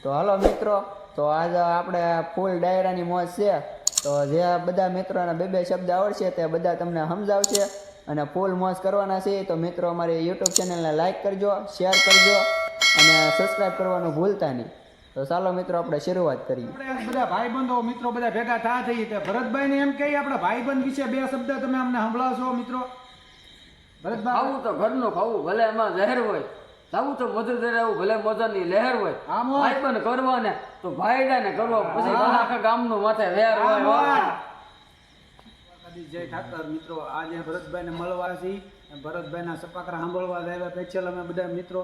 તો હાલો મિત્રો, તો આજે આપણે ફૂલ ડાયરાની મોજ છે. તો જે બધા મિત્રોને બે શબ્દ આવડશે તે બધા તમને સમજાવશે અને ફૂલ મોજ કરવાના છે. તો મિત્રો અમારી યુટ્યુબ ચેનલને લાઇક કરજો, શેર કરજો અને સબસ્ક્રાઈબ કરવાનું ભૂલતા નહીં. તો ચાલો મિત્રો આપણે શરૂઆત કરીએ. આપણે બધા ભાઈબંધો મિત્રો બધા ભેગા થા થઈ તે ભરતભાઈને એમ કહી આપણા ભાઈબંધ વિશે બે શબ્દ તમે અમને સંભળાવશો મિત્રો. ભરતભાઈ, ખાવું તો ઘરનું ખાવું, ભલે એમાં zehર હોય. ખાવું તો મધુર રહેવું, ભલે મજાની લહેર હોય. ભાઈબંધ કરવો ને તો ભાઈડાને કરવો, પછી આખા ગામનું માથે વેર હોય. જય ઠાકર મિત્રો, આજે ભરતભાઈને મળવા છીએ. ભરતભાઈના સપાકરા સાંભળવા આવ્યા સ્પેશિયલ અમે બધા મિત્રો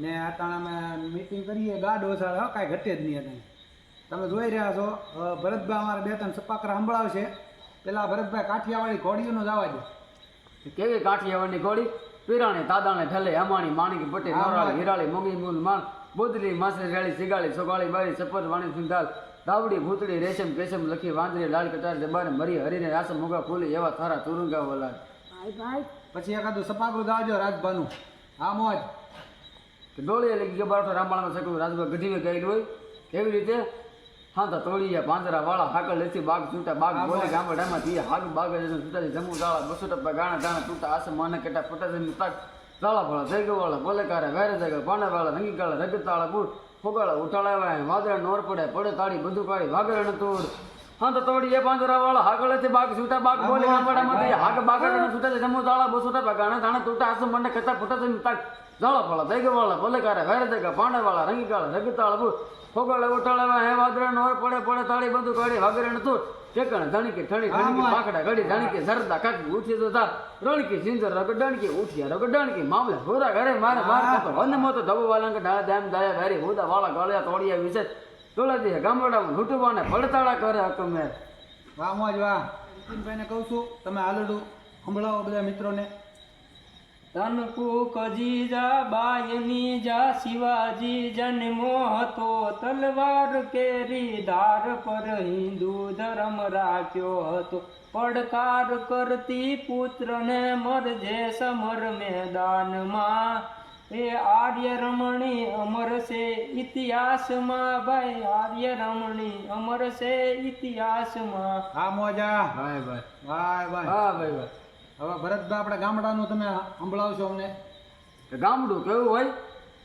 ને આટાણા અમે મીટિંગ કરીએ. ગાઢ ઓછાળ કાંઈ ઘટે જ નહીં હતા. તમે જોઈ રહ્યા છો ભરતભાઈ અમારે બે ત્રણ સપાકરા સંભળાવશે. પેલા ભરતભાઈ કાઠિયાવાડી ઘોડીઓનો જ આવાજ. કેવી કાઠિયાવાડની ઘોડી? પીરાણી તાદાણે ઠલે અમાણી માણકી પટેલ નવરાળી હિરાળી મોગી મૂલ માન બોદરી માસરી રેળી સિગાળી સોગાળી બારી સપર વાણી સિંધાલ દાવડી ભૂતળી રેશમ કેશમ લખી વાંદરી લાલ કટાર જબાર મરી હરીને રાસમ મોગા ફૂલી એવા થારા તુરુંગા વલાડ. પછી એકાદું સપાકરું દાવજો રાજભાનું. હા મોજ ડોળી લગી ગયા બારઠો રામાયણમાં સકલું રાજભાઈ ગઢીને ગયેલું હોય. કેવી રીતે? હા તો તોડીયા પાંજરા વાળા હાકલ લેતી બાગ છૂટા બાગ બોલે ગામડામાં તી હાગ બાગ છૂટા જમુ દાળા બસો ટપ્પા ગાણા ગાણા તૂટા આસ માને કેટા ફટા જમી તાક તાળા ફળા જઈ ગવાળા બોલેકારે વેરે જગા પાણા વાળા રંગી કાળા રગતાળા બુર ફોગાળા ઉઠાળાવા વાદળા નોર પડે પડે તાળી બધું કાઢી વાગરણ તોડ. હા તો તોડીએ પાંજરા વાળા હાકલ લેતી બાગ છૂટા બાગ બોલે ગામડામાં તી હાગ બાગરણ છૂટા જમુ દાળા બસો ટપ્પા ગાણા ગાણા તૂટા આસ માને કેટા ફટા જમી તાક તાળા ફળા જઈ ગવાળા બોલેકારે વેરે જગા પાણા વાળા રંગી કાળા રગતાળા બુર ફોગાળે ઉઠાળાવા હે વાદળા નોર પડે પડે તાળી બધું કાઢી વાગરણ તોડ. ઠેકણ ધણકી ઠણી ઠણી પાકડા ઘડી ધણકી ઝરદા કાકી ઉઠી તો તા રણકી સિંદર રગડણકી ઉઠિયા રગડણકી મામલે હોરા ઘરે મારે માર તો વન મોતો ધબો વાલંગ ડાળ દામ દાયા વેરી હોદા વાળા ગળ્યા તોડિયા વિશે તોલા દે ગામડામાં લૂટવાને પડતાળા કરે હકમેર. વાહ મોજ વાહ. નીતિનભાઈને કહું છું તમે હાલડું સંભળાવો બધા મિત્રોને. તનકુ કજીજા બાયની જા શિવાજી જન્મો હતો તલવાર કેરી ધાર પર હિન્દુ ધર્મ રાખ્યો હતો પડકાર કરતી પુત્રને મરજે સમર મેદાનમાં એ આર્ય રમણી અમર છે ઇતિહાસમાં ભાઈ આર્ય રમણી અમર છે ઇતિહાસમાં. હા મોજા ભાઈ ભાઈ ભાઈ ભાઈ હા ભાઈ ભાઈ. હવે ભરતભાઈ આપણે ગામડાનું તમે સંભળાવશો અમને. ગામડું કેવું હોય?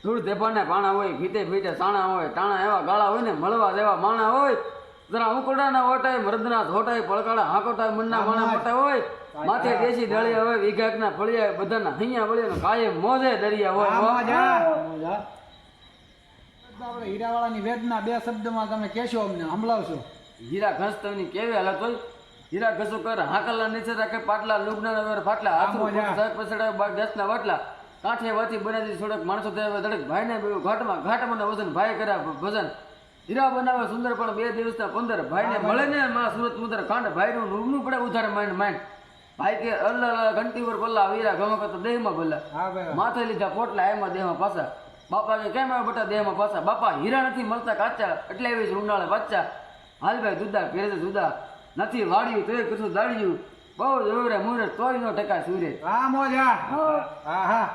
ધૂળ ધેપાને પાણા હોય, ભીતે ભીતે સાણા હોય, ટાણા એવા ગાળા હોય ને મળવા દેવા માણા હોય. જરા ઉકડાના ઓટાય મરદના ધોટાય પડકાળા હાકોટાય મનના માણા મોટા હોય. માથે દેશી દળિયા હોય, વિઘાકના ફળિયા બધાના હૈયા વળિયા કાયમ મોજે દરિયા હોય. આપણે હીરાવાળાની વેદના બે શબ્દમાં તમે કહેશો અમને સંભળાવશો. હીરા ઘસ તવની કેવી હાલત હોય? હીરા ઘસો કર હાકલા નીચે રાખે પાટલા લુગના વગર ફાટલા હાથ પછડા બાગ દસના વાટલા કાંઠે વાથી બનાવી થોડક માણસો ધડક ભાઈને ઘાટમાં વજન ભાઈ કર્યા ભજન. હીરા બનાવે સુંદર પણ 2 દિવસના 15 ભાઈને મળે ને મારા સુરત મુદર કાંડ ભાઈનું રૂમનું પડે ઉધાર માંડ માંડ ભાઈ કે અલ્લા ઘંટી પર પલ્લા હીરા ગમે કરતો દેહમાં ભલા માથે લીધા પોટલા એમાં દેહમાં પાછા. બાપા કે કેમ આવે બટા દેહમાં પાછા? બાપા હીરા નથી મળતા કાચા એટલે એવી ઉનાળે બાચા હાલ ભાઈ જુદા ઘેરે જુદા નથી વાળ્યું તોય કશું દાળ્યું બહુ જોરે મુરે તોય નો ટકા સૂરે. હા મોજા હા હા.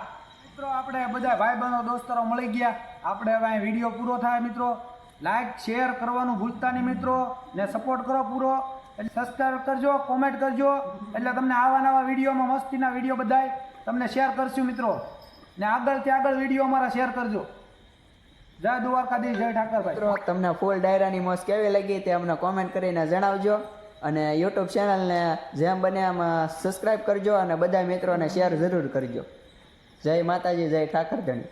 મિત્રો આપણે બધા ભાઈ બહેનો દોસ્તરો મળી ગયા. આપણે હવે અહીં વિડીયો પૂરો થાય મિત્રો. લાઈક શેર કરવાનું ભૂલતા નહીં મિત્રો ને સપોર્ટ કરો પૂરો. એટલે સબસ્ક્રાઈબ કરજો, કોમેન્ટ કરજો એટલે તમને આવા નવા વિડીયોમાં મસ્તીના વિડીયો બધાય તમને શેર કરશું મિત્રો. ને આગળથી આગળ વિડીયો અમારા શેર કરજો. જય દ્વારકાધીશ, જય ઠાકરભાઈ. મિત્રો તમને ફૂલ ડાયરાની મોજ કેવી લાગી તે અમને કોમેન્ટ કરીને જણાવજો અને યુટ્યુબ ચેનલને જેમ બને એમ સબસ્ક્રાઈબ કરજો અને બધા મિત્રોને શેર જરૂર કરજો. જય માતાજી, જય ઠાકર ધણી.